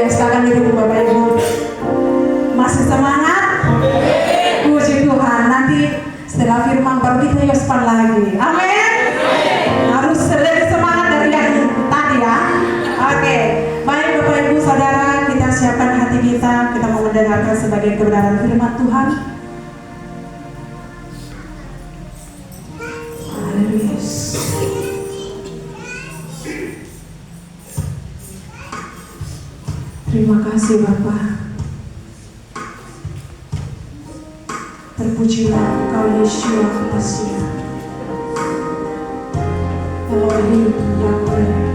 silakan duduk Bapak Ibu. Masih semangat? Puji Tuhan. Nanti setelah firman baru kita yospan lagi. Amin. Harus lebih semangat dari yang tadi ya. Oke. Baik Bapak Ibu Saudara, kita siapkan hati kita. Kita mau mendengarkan sebagai kebenaran firman Tuhan. Haleluya. Terima kasih Bapa. Terpujilah Engkau Yeshua Mesya, Elohim Yahweh.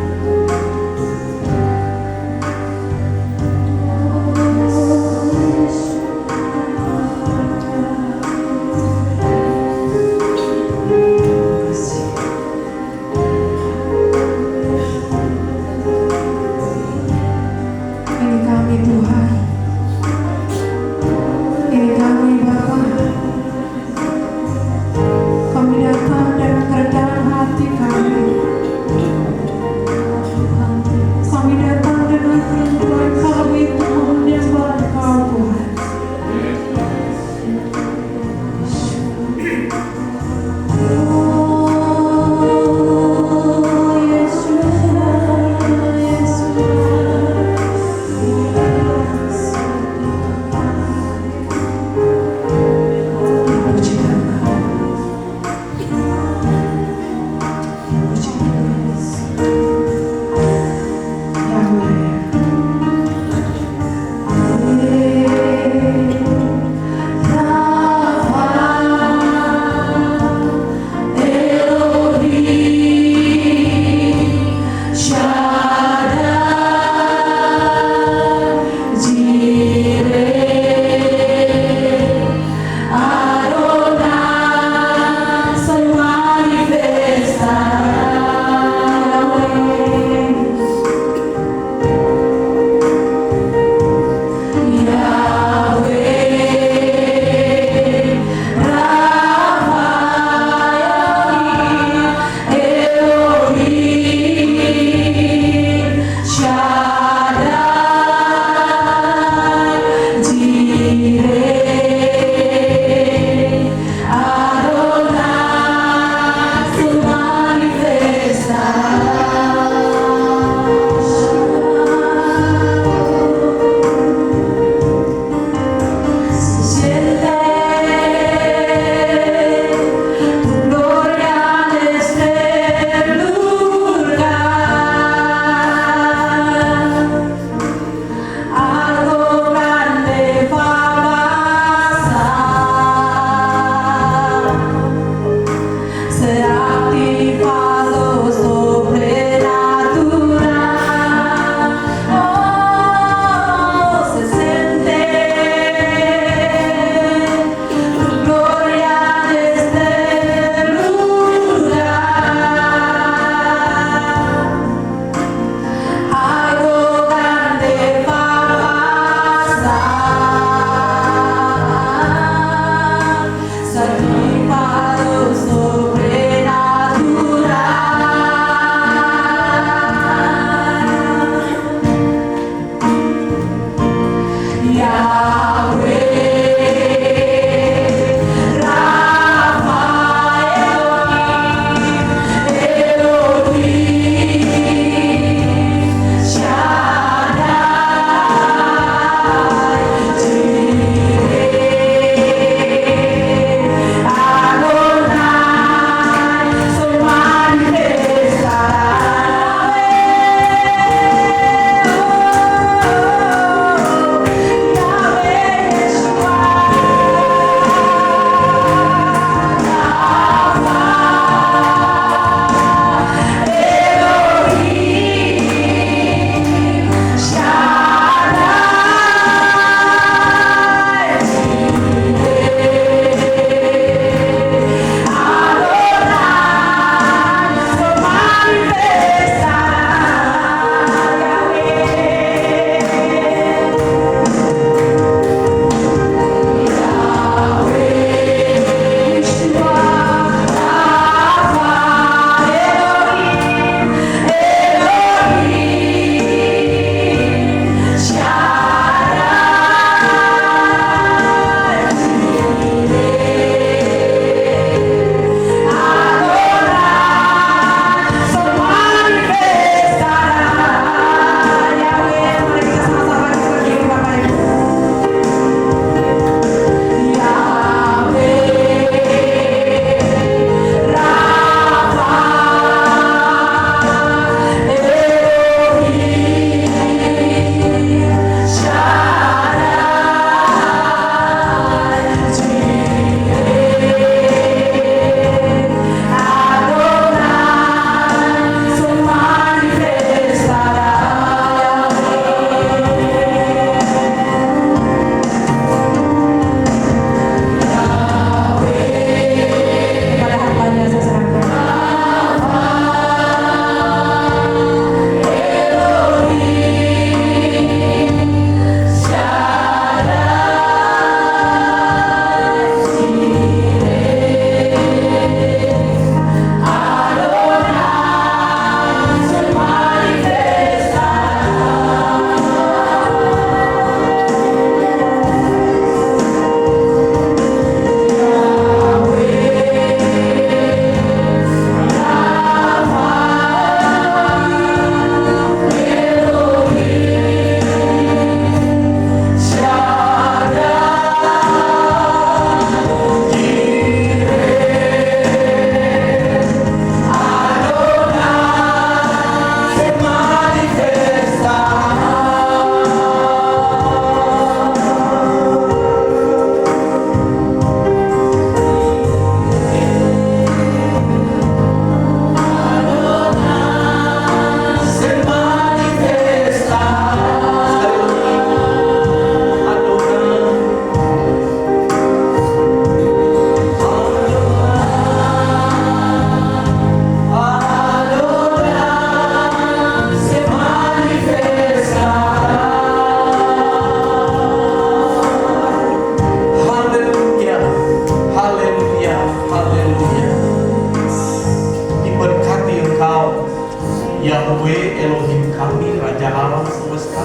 Yahweh Elohim kami, Raja alam semesta,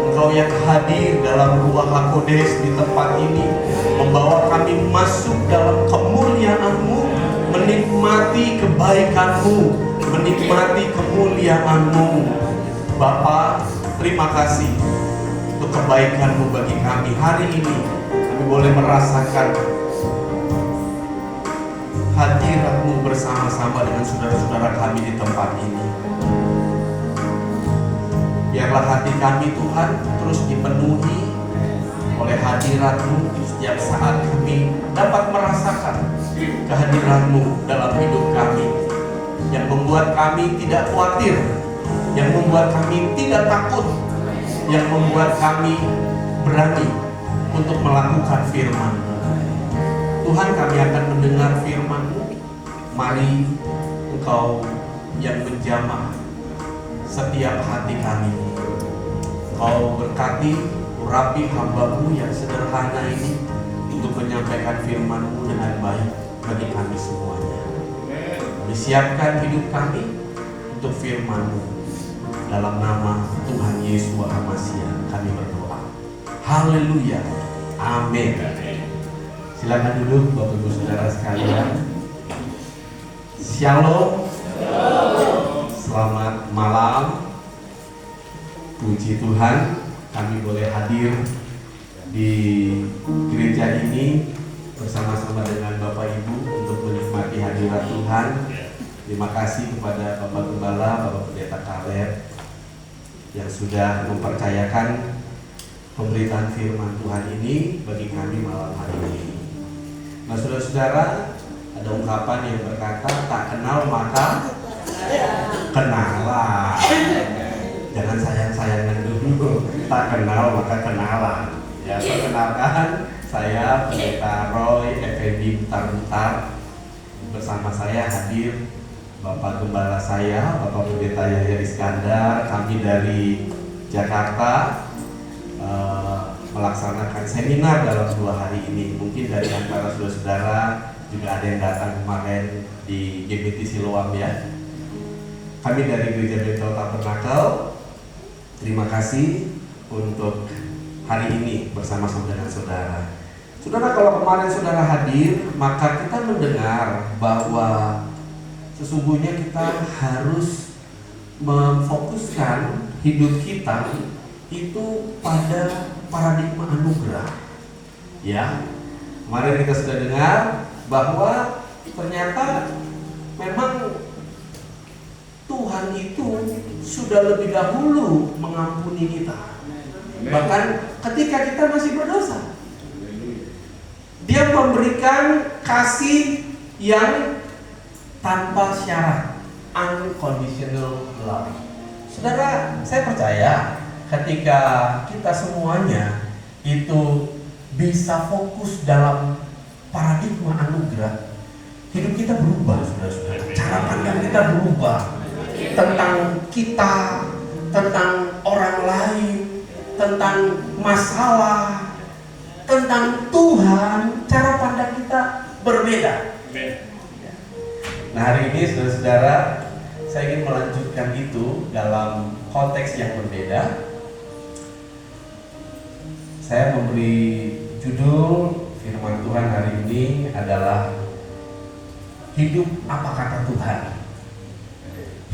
Engkau yang hadir dalam Ruach HaKodesh di tempat ini, membawa kami masuk dalam kemuliaan-Mu, menikmati kebaikan-Mu, menikmati kemuliaan-Mu. Bapa, terima kasih untuk kebaikan-Mu bagi kami. Hari ini kami boleh merasakan hadirat-Mu bersama-sama dengan saudara-saudara kami di tempat ini. Biarlah hati kami Tuhan terus dipenuhi oleh hadirat-Mu setiap saat kami dapat merasakan kehadiran-Mu dalam hidup kami, yang membuat kami tidak khawatir, yang membuat kami tidak takut, yang membuat kami berani untuk melakukan firman-Mu. Tuhan, kami akan mendengar firman-Mu. Mari Engkau yang menjamah setiap hati kami. Kau berkati, urapi hamba-Mu yang sederhana ini untuk menyampaikan firman-Mu dengan baik bagi kami semuanya. Kami siapkan hidup kami untuk firman-Mu. Dalam nama Tuhan Yesus Al-Masih kami berdoa. Haleluya. Amin. Silakan duduk Bapak Ibu Saudara sekalian. Shalom. Selamat malam. Puji Tuhan, kami boleh hadir di gereja ini bersama-sama dengan Bapak Ibu untuk menikmati hadirat Tuhan. Terima kasih kepada Bapak Gembala, Bapak Pendeta Caleb yang sudah mempercayakan pemberitaan firman Tuhan ini bagi kami malam hari ini. Nah, saudara-saudara, ada ungkapan yang berkata, tak kenal maka kenalan. Jangan sayang-sayangan dulu. Tak kenal maka kenalan. Ya, perkenalkan, saya Pendeta Roy Effendi Mutar-Mutar. Bersama saya hadir Bapak Gembala saya, Bapak Pendeta Yahya Iskandar. Kami dari Jakarta melaksanakan seminar dalam 2 hari ini. Mungkin dari antara saudara-saudara juga ada yang datang kemarin di GBT Siloam ya. Kami dari Gereja Bethel Tabernakel, terima kasih untuk hari ini bersama-sama dengan saudara. Saudara, kalau kemarin saudara hadir, maka kita mendengar bahwa sesungguhnya kita harus memfokuskan hidup kita itu pada paradigma anugerah. Ya, kemarin kita sudah dengar bahwa ternyata memang Tuhan itu sudah lebih dahulu mengampuni kita. Bahkan ketika kita masih berdosa, Dia memberikan kasih yang tanpa syarat, unconditional love. Saudara, saya percaya ketika kita semuanya itu bisa fokus dalam paradigma anugerah, hidup kita berubah, saudara-saudara. Cara pandang kita berubah tentang kita, tentang orang lain, tentang masalah, tentang Tuhan. Cara pandang kita berbeda. Nah, hari ini saudara-saudara, saya ingin melanjutkan itu dalam konteks yang berbeda. Saya memberi judul firman Tuhan hari ini adalah hidup apa kata Tuhan.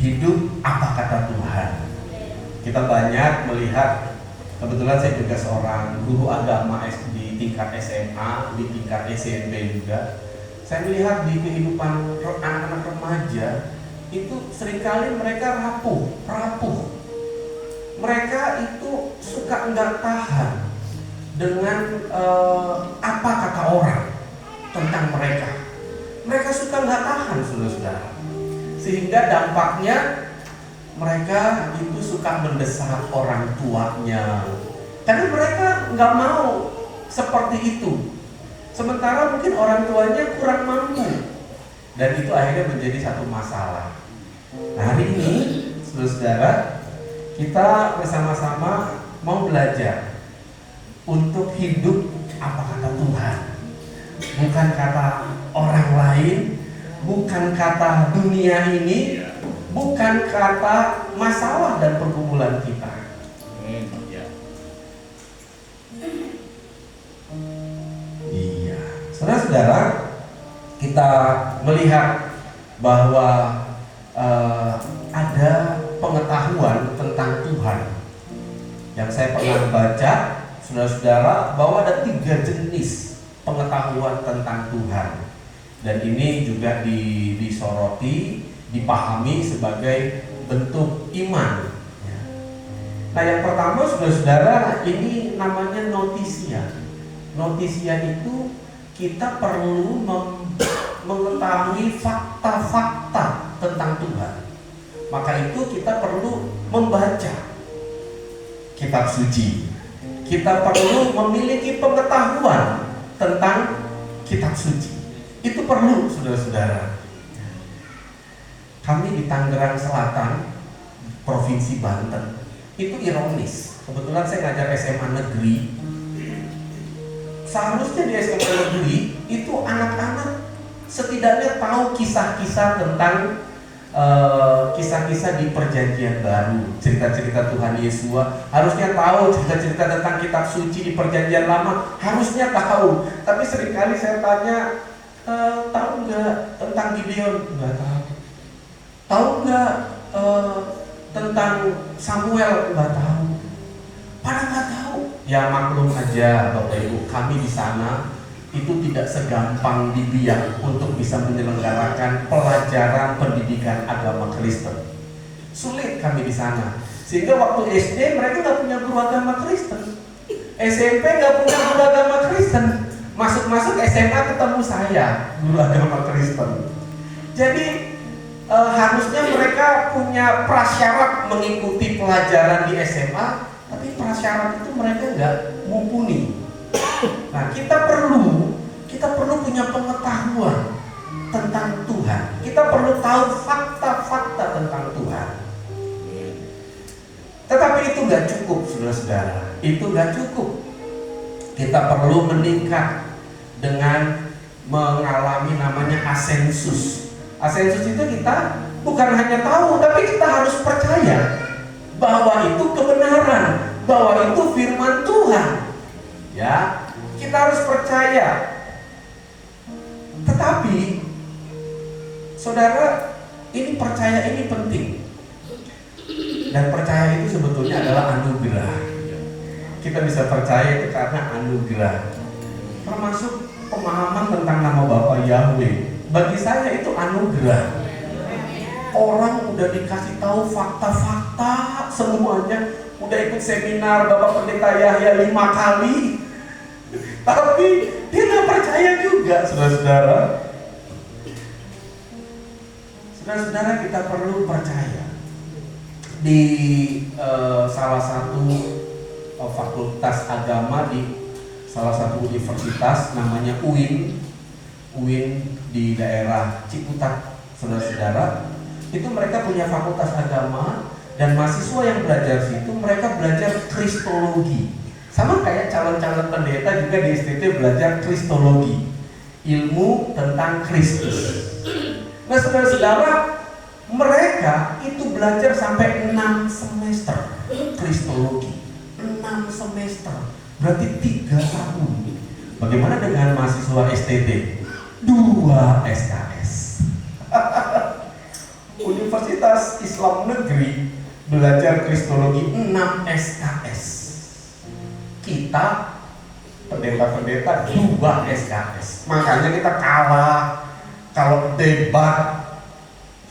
Hidup apa kata Tuhan. Kita banyak melihat, kebetulan saya juga seorang guru agama di tingkat SMA, di tingkat SMP juga. Saya melihat di kehidupan anak-anak remaja itu seringkali mereka rapuh. Mereka itu suka enggak tahan dengan apa kata orang tentang mereka. Mereka suka enggak tahan, saudara-saudara. Sehingga dampaknya mereka itu suka mendesak orang tuanya. Karena mereka enggak mau seperti itu. Sementara mungkin orang tuanya kurang mampu. Dan itu akhirnya menjadi satu masalah. Nah, hari ini, saudara-saudara, kita bersama-sama mau belajar untuk hidup apa kata Tuhan. Bukan kata orang lain, bukan kata dunia ini, bukan kata masalah dan pergumulan kita. Ya. Iya, saudara-saudara, kita melihat bahwa ada pengetahuan tentang Tuhan. Yang saya pernah baca, saudara-saudara, bahwa ada 3 jenis pengetahuan tentang Tuhan. Dan ini juga disoroti, dipahami sebagai bentuk iman. Nah, yang pertama, saudara-saudara, ini namanya notisia. Notisia itu kita perlu mengetahui fakta-fakta tentang Tuhan. Maka itu kita perlu membaca kitab suci. Kita perlu memiliki pengetahuan tentang kitab suci. Itu perlu, saudara-saudara. Kami di Tangerang Selatan, Provinsi Banten, itu ironis. Kebetulan saya ngajar SMA negeri. Seharusnya di SMA negeri itu anak-anak setidaknya tahu kisah-kisah tentang kisah-kisah di Perjanjian Baru, cerita-cerita Tuhan Yesus. Harusnya tahu cerita-cerita tentang kitab suci di Perjanjian Lama, harusnya tahu. Tapi seringkali saya tanya, tahu nggak tentang Gideon? Nggak tahu. Tahu nggak tentang Samuel? Nggak tahu. Pada nggak tahu. Ya maklum aja Bapak Ibu, kami di sana itu tidak segampang di Biak untuk bisa menyelenggarakan pelajaran pendidikan agama Kristen. Sulit kami di sana. Sehingga waktu SD mereka nggak punya guru agama Kristen, SMP nggak punya guru agama Kristen, masuk SMA ketemu saya guru agama Kristen. Jadi harusnya mereka punya prasyarat mengikuti pelajaran di SMA, tapi prasyarat itu mereka nggak mumpuni. Nah, kita perlu punya pengetahuan tentang Tuhan. Kita perlu tahu fakta-fakta tentang Tuhan. Tetapi itu nggak cukup, saudara-saudara. Itu nggak cukup. Kita perlu meningkat dengan mengalami namanya asensus. Asensus itu kita bukan hanya tahu, tapi kita harus percaya bahwa itu kebenaran, bahwa itu firman Tuhan. Ya, kita harus percaya. Tetapi saudara, ini percaya ini penting. Dan percaya itu sebetulnya adalah anugerah. Kita bisa percaya itu karena anugerah. Termasuk pemahaman tentang nama Bapa Yahweh. Bagi saya itu anugerah. Orang udah dikasih tahu fakta-fakta semuanya, udah ikut seminar Bapak Pendeta Yahya 5 kali, tapi dia nggak percaya juga, saudara-saudara. Saudara-saudara, kita perlu percaya. Di salah satu fakultas agama di salah satu universitas namanya UIN di daerah Ciputat, saudara-saudara, itu mereka punya fakultas agama, dan mahasiswa yang belajar situ mereka belajar kristologi. Sama kayak calon-calon pendeta juga di STT belajar kristologi, ilmu tentang Kristus. Nah, saudara-saudara, mereka itu belajar sampai 6 semester kristologi. 6 semester, berarti 3 tahun. Bagaimana dengan mahasiswa STT? 2 SKS. Universitas Islam Negeri belajar kristologi 6 SKS. Kita pendeta-pendeta 2 SKS. Makanya kita kalah kalau debat.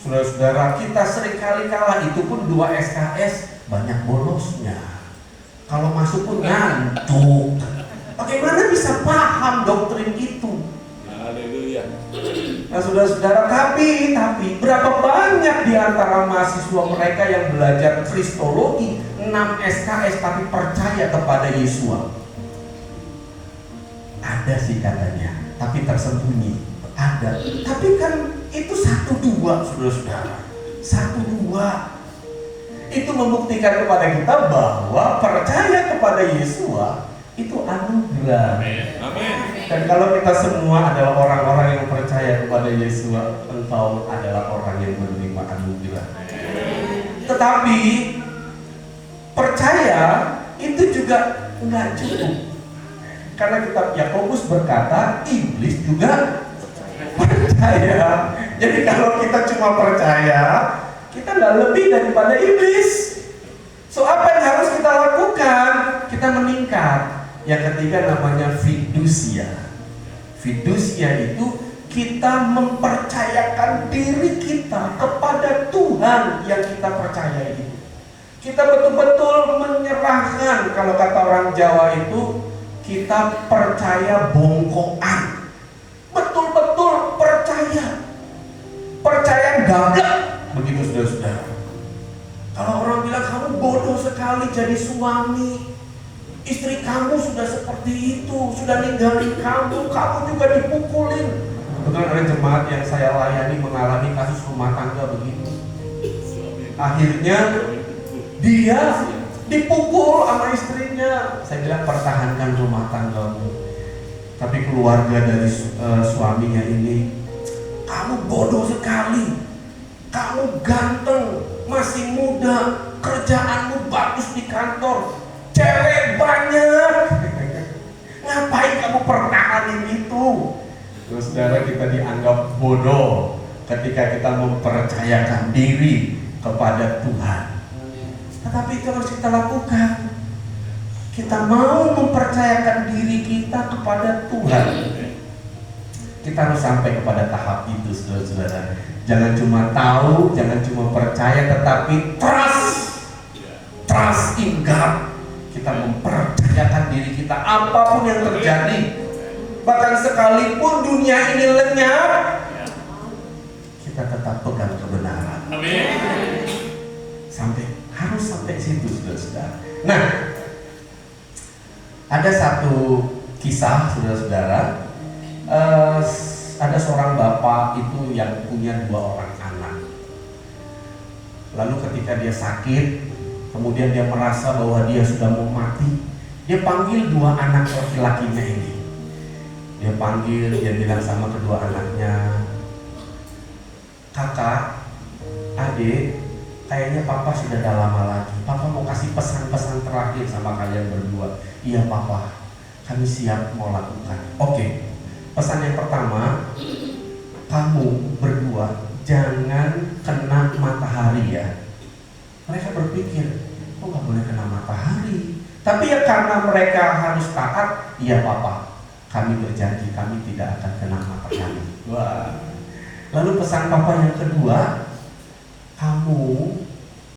Saudara-saudara, kita seringkali kalah, itu pun 2 SKS, banyak bolosnya. Kalau masuk pun ngantuk. Bagaimana bisa paham doktrin itu? Haleluya. Nah, saudara-saudara, tapi berapa banyak di antara mahasiswa mereka yang belajar kristologi 6 SKS tapi percaya kepada Yesus? Ada sih katanya, tapi tersembunyi. Ada. Tapi kan itu 1-2, saudara-saudara. 1-2. Itu membuktikan kepada kita bahwa percaya kepada Yesus itu anugerah. Amin. Dan kalau kita semua adalah orang-orang yang percaya kepada Yesus, engkau adalah orang yang menerima anugerah. Tetapi percaya itu juga enggak cukup. Karena kitab Yakobus berkata, iblis juga percaya. Jadi kalau kita cuma percaya, kita nggak lebih daripada iblis. So apa yang harus kita lakukan? Kita meningkat. Yang ketiga namanya fidusia. Fidusia itu kita mempercayakan diri kita kepada Tuhan yang kita percaya itu. Kita betul-betul menyerahkan, kalau kata orang Jawa itu, kita percaya bongkoan. Betul-betul percaya. Percaya gablek. Begitu saudara-saudara. Kalau orang bilang kamu bodoh sekali jadi suami, istri kamu sudah seperti itu, sudah ninggalin kamu, kamu juga dipukulin. Betul, ada jemaat yang saya layani mengalami kasus rumah tangga begitu. Akhirnya dia dipukul sama istrinya. Saya bilang pertahankan rumah tanggamu. Tapi keluarga dari suaminya ini, kamu bodoh sekali, kamu ganteng, masih muda, kerjaanmu bagus di kantor, cewek banyak, ngapain kamu pertahanin itu? Terus saudara, kita dianggap bodoh ketika kita mempercayakan diri kepada Tuhan. Tetapi itu harus kita lakukan. Kita mau mempercayakan diri kita kepada Tuhan. Kita harus sampai kepada tahap itu, saudara-saudara. Jangan cuma tahu, jangan cuma percaya, tetapi trust in God. Kita mempercayakan diri kita apapun yang terjadi. Bahkan sekalipun dunia ini lenyap, kita tetap pegang kebenaran. Amin. Harus sampai situ, saudara-saudara. Nah, ada satu kisah, saudara-saudara. Ada seorang bapak itu yang punya 2 orang anak. Lalu ketika dia sakit, kemudian dia merasa bahwa dia sudah mau mati, dia panggil 2 anak laki-lakinya ini. Dia panggil, dia bilang sama kedua anaknya, kakak, adik, kayaknya papa sudah dah lama lagi. Papa mau kasih pesan-pesan terakhir sama kalian berdua. Iya papa, kami siap mau lakukan. Oke. Pesan yang pertama, kamu berdua jangan kena matahari ya. Mereka berpikir, kok nggak boleh kena matahari? Tapi ya karena mereka harus taat, iya papa, kami berjanji kami tidak akan kena matahari. Wah. Lalu pesan papa yang kedua, kamu